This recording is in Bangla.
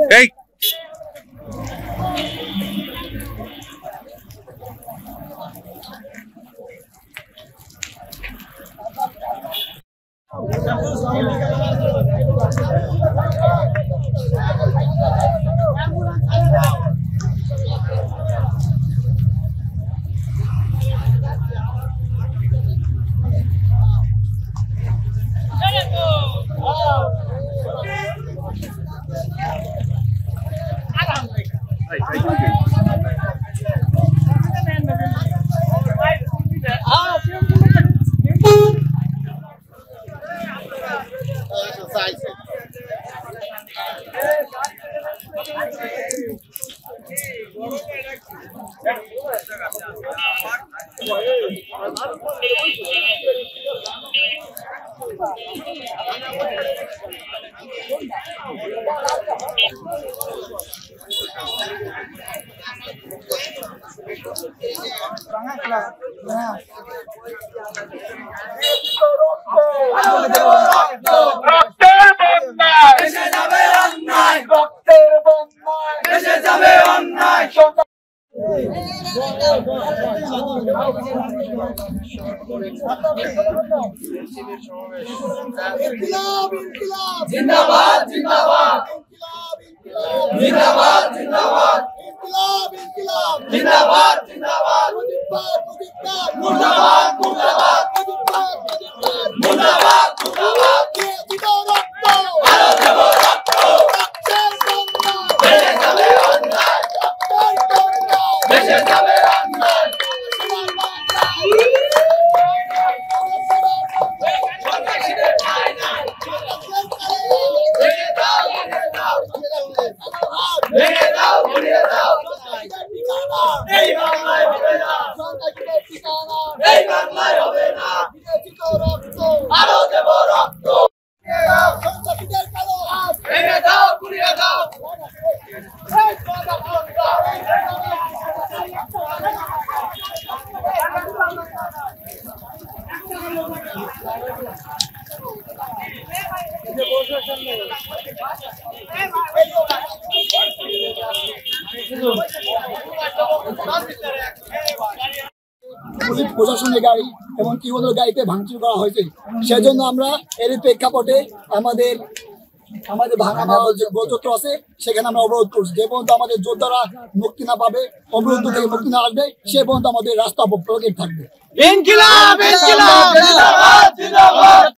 Hey. जिंदाबाद जिंदाबाद जिंदाबाद जिंदाबाद जिंदाबाद जिंदाबाद मुर्दाबाद मुर्दाबाद मुर्दाबाद मुर्दाबाद আলো দেব রক্ত দেশে যাবে অন্যায় দেশে যাবে অন্যায় ভেঙে দাও ঘুরিয়ে দাও এই বাংলায় হবে না এই বাংলায় হবে না আরো দেব রক্ত ভেঙে দাও ঘুরিয়ে দাও প্রশাসনের গাড়ি এবং টিউবওয়েলের গাড়িতে ভাঙচুর করা হয়েছে। সেজন্য আমরা এর প্রেক্ষাপটে আমাদের ভাঙা যে গোলচত্র আছে সেখানে আমরা অবরোধ করছি। যে পর্যন্ত আমাদের যোদ্ধারা মুক্তি না পাবে, অবরোধ থেকে মুক্তি না আসবে, সে পর্যন্ত আমাদের রাস্তা ব্লকেট থাকবে।